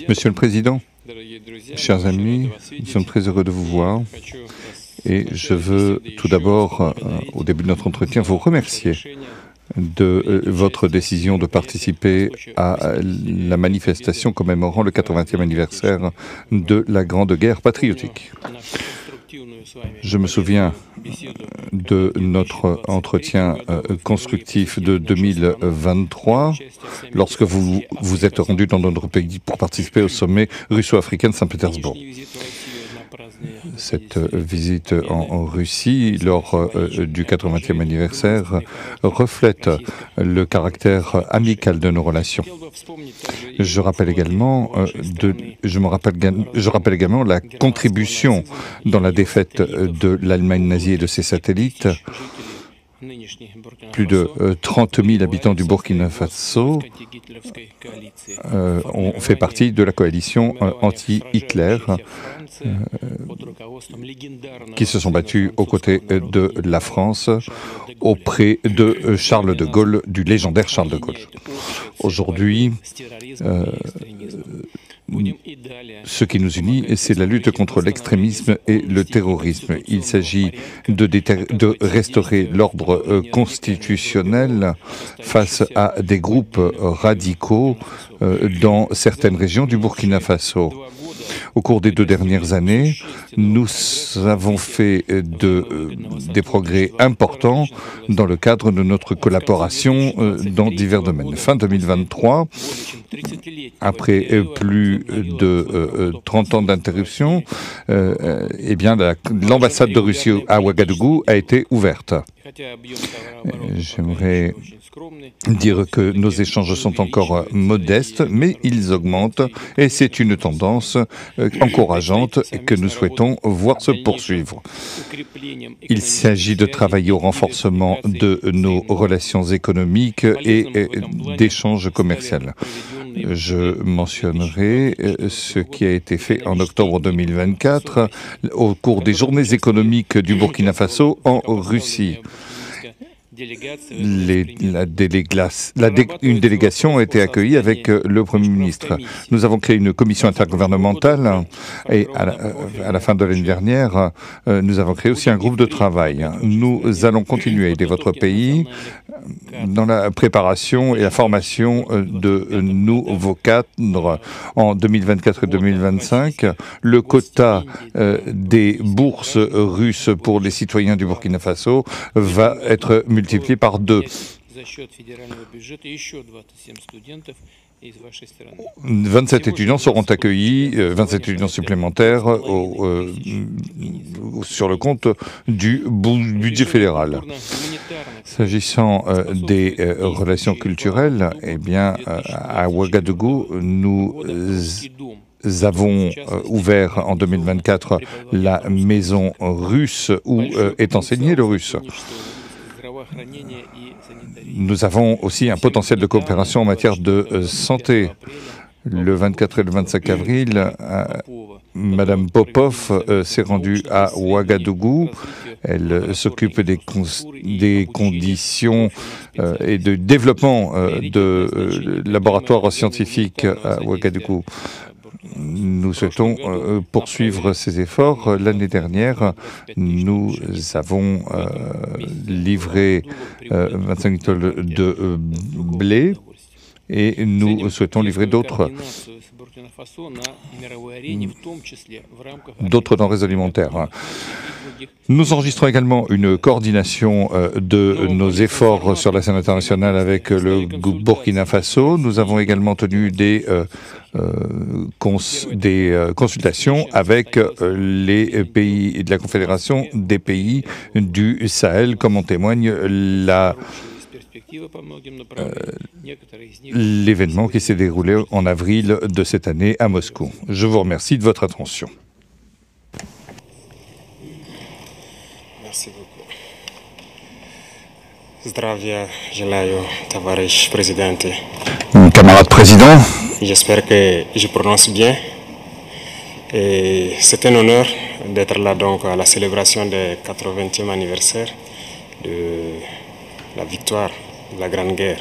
Monsieur le Président, chers amis, nous sommes très heureux de vous voir et je veux tout d'abord, au début de notre entretien, vous remercier de votre décision de participer à la manifestation commémorant le 80e anniversaire de la Grande Guerre patriotique. Je me souviens de notre entretien constructif de 2023, lorsque vous vous êtes rendu dans notre pays pour participer au sommet russo-africain de Saint-Pétersbourg. Cette visite en Russie, lors du 80e anniversaire, reflète le caractère amical de nos relations. Je rappelle également la contribution dans la défaite de l'Allemagne nazie et de ses satellites. Plus de 30 000 habitants du Burkina Faso ont fait partie de la coalition anti-Hitler qui se sont battus aux côtés de la France auprès de Charles de Gaulle, du légendaire Charles de Gaulle. Aujourd'hui, ce qui nous unit, c'est la lutte contre l'extrémisme et le terrorisme. Il s'agit de restaurer l'ordre constitutionnel face à des groupes radicaux dans certaines régions du Burkina Faso. Au cours des 2 dernières années, nous avons fait des progrès importants dans le cadre de notre collaboration dans divers domaines. Fin 2023, après plus de 30 ans d'interruption, l'ambassade de Russie à Ouagadougou a été ouverte. J'aimerais dire que nos échanges sont encore modestes, mais ils augmentent et c'est une tendance encourageante que nous souhaitons voir se poursuivre. Il s'agit de travailler au renforcement de nos relations économiques et d'échanges commerciaux. Je mentionnerai ce qui a été fait en octobre 2024 au cours des journées économiques du Burkina Faso en Russie. Une délégation a été accueillie avec le Premier ministre. Nous avons créé une commission intergouvernementale et à la fin de l'année dernière, nous avons créé aussi un groupe de travail. Nous allons continuer à aider votre pays dans la préparation et la formation de nouveaux cadres en 2024 et 2025. Le quota des bourses russes pour les citoyens du Burkina Faso va être multiplié par 2. 27 étudiants seront accueillis, 27 étudiants supplémentaires sur le compte du budget fédéral. S'agissant des relations culturelles, à Ouagadougou, nous avons ouvert en 2024 la maison russe où est enseigné le russe. Nous avons aussi un potentiel de coopération en matière de santé. Le 24 et le 25 avril, Madame Popov s'est rendue à Ouagadougou. Elle s'occupe des conditions et de développement de laboratoires scientifiques à Ouagadougou. Nous souhaitons poursuivre ces efforts. L'année dernière, nous avons livré 25 tonnes de blé et nous souhaitons livrer d'autres denrées alimentaires. Nous enregistrons également une coordination de nos efforts sur la scène internationale avec le Burkina Faso. Nous avons également tenu des consultations avec les pays de la Confédération des pays du Sahel, comme en témoigne l'événement qui s'est déroulé en avril de cette année à Moscou. Je vous remercie de votre attention. Merci beaucoup. Zdravia Желаю, товарищ президент. Camarade président. J'espère que je prononce bien. Et c'est un honneur d'être là donc à la célébration du 80e anniversaire de la victoire de la Grande Guerre.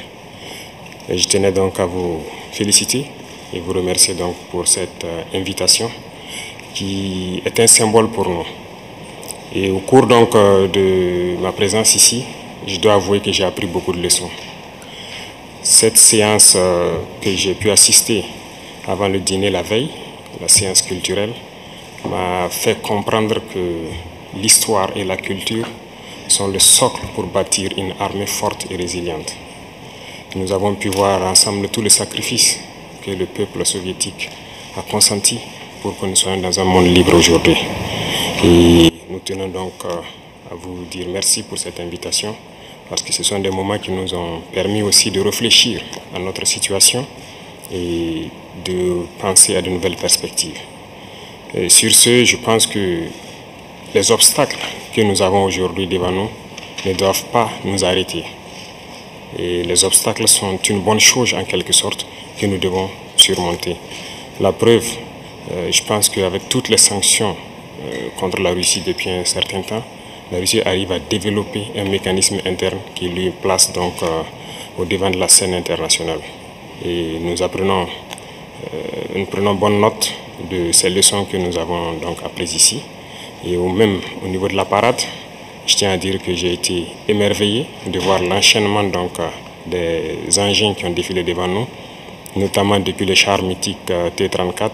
Et je tenais donc à vous féliciter et vous remercier donc pour cette invitation qui est un symbole pour nous. Et au cours donc de ma présence ici, je dois avouer que j'ai appris beaucoup de leçons. Cette séance que j'ai pu assister avant le dîner la veille, la séance culturelle, m'a fait comprendre que l'histoire et la culture sont le socle pour bâtir une armée forte et résiliente. Nous avons pu voir ensemble tous les sacrifices que le peuple soviétique a consenti pour que nous soyons dans un monde libre aujourd'hui. Et nous tenons donc à vous dire merci pour cette invitation, parce que ce sont des moments qui nous ont permis aussi de réfléchir à notre situation et de penser à de nouvelles perspectives. Et sur ce, je pense que les obstacles que nous avons aujourd'hui devant nous ne doivent pas nous arrêter. Et les obstacles sont une bonne chose en quelque sorte que nous devons surmonter. La preuve, je pense qu'avec toutes les sanctions contre la Russie depuis un certain temps, la Russie arrive à développer un mécanisme interne qui lui place donc au devant de la scène internationale. Et nous prenons bonne note de ces leçons que nous avons donc apprises ici. Et même au niveau de la parade, je tiens à dire que j'ai été émerveillé de voir l'enchaînement donc des engins qui ont défilé devant nous, notamment depuis le char mythique T-34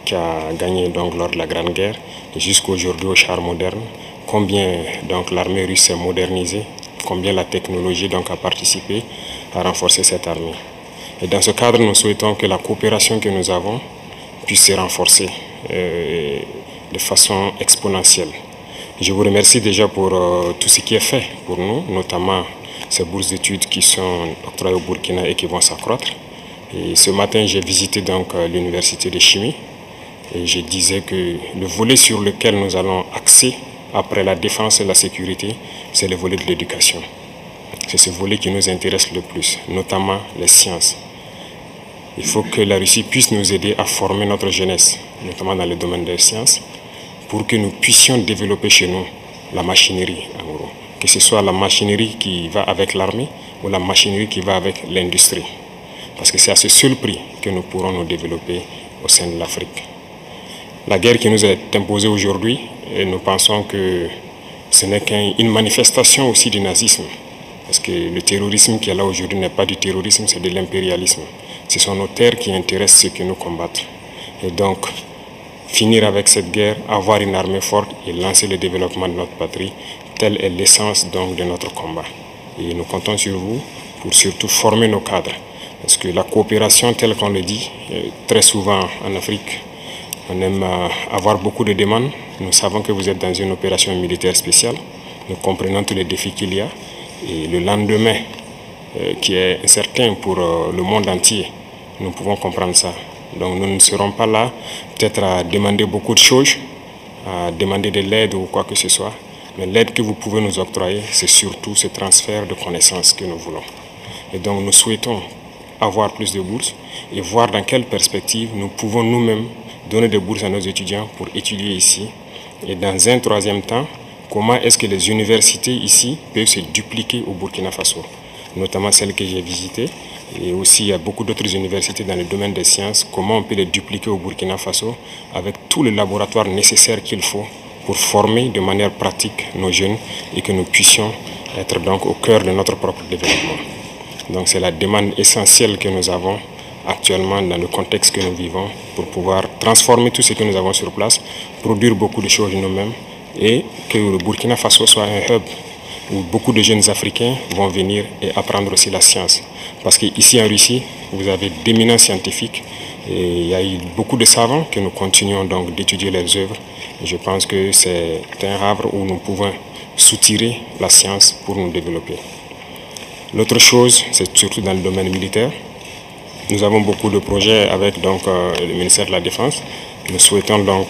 qui a gagné donc lors de la Grande Guerre jusqu'aujourd'hui au char moderne. Combien donc l'armée russe s'est modernisée, combien la technologie donc a participé à renforcer cette armée. Et dans ce cadre, nous souhaitons que la coopération que nous avons puisse se renforcer de façon exponentielle. Je vous remercie déjà pour tout ce qui est fait pour nous, notamment ces bourses d'études qui sont octroyées au Burkina et qui vont s'accroître. Et ce matin, j'ai visité donc l'université de chimie et je disais que le volet sur lequel nous allons axer après la défense et la sécurité, c'est le volet de l'éducation. C'est ce volet qui nous intéresse le plus, notamment les sciences. Il faut que la Russie puisse nous aider à former notre jeunesse, notamment dans le domaine des sciences, pour que nous puissions développer chez nous la machinerie, en gros. Que ce soit la machinerie qui va avec l'armée ou la machinerie qui va avec l'industrie. Parce que c'est à ce seul prix que nous pourrons nous développer au sein de l'Afrique. La guerre qui nous est imposée aujourd'hui, nous pensons que ce n'est qu'une manifestation aussi du nazisme. Parce que le terrorisme qui est là aujourd'hui n'est pas du terrorisme, c'est de l'impérialisme. Ce sont nos terres qui intéressent ceux qui nous combattent. Et donc, finir avec cette guerre, avoir une armée forte et lancer le développement de notre patrie, telle est l'essence donc de notre combat. Et nous comptons sur vous pour surtout former nos cadres. Parce que la coopération, telle qu'on le dit, très souvent en Afrique, on aime avoir beaucoup de demandes. Nous savons que vous êtes dans une opération militaire spéciale. Nous comprenons tous les défis qu'il y a. Et le lendemain, qui est incertain pour le monde entier, nous pouvons comprendre ça. Donc nous ne serons pas là peut-être à demander beaucoup de choses, à demander de l'aide ou quoi que ce soit. Mais l'aide que vous pouvez nous octroyer, c'est surtout ce transfert de connaissances que nous voulons. Et donc nous souhaitons avoir plus de bourses et voir dans quelle perspective nous pouvons nous-mêmes donner des bourses à nos étudiants pour étudier ici. Et dans un troisième temps, comment est-ce que les universités ici peuvent se dupliquer au Burkina Faso, notamment celles que j'ai visitées. Et aussi, il y a beaucoup d'autres universités dans le domaine des sciences. Comment on peut les dupliquer au Burkina Faso avec tous les laboratoires nécessaires qu'il faut pour former de manière pratique nos jeunes et que nous puissions être donc au cœur de notre propre développement. Donc c'est la demande essentielle que nous avons actuellement dans le contexte que nous vivons pour pouvoir transformer tout ce que nous avons sur place, produire beaucoup de choses nous-mêmes et que le Burkina Faso soit un hub où beaucoup de jeunes Africains vont venir et apprendre aussi la science. Parce qu'ici en Russie, vous avez d'éminents scientifiques et il y a eu beaucoup de savants que nous continuons donc d'étudier leurs œuvres. Et je pense que c'est un havre où nous pouvons soutirer la science pour nous développer. L'autre chose, c'est surtout dans le domaine militaire. Nous avons beaucoup de projets avec donc, le ministère de la Défense. Nous souhaitons donc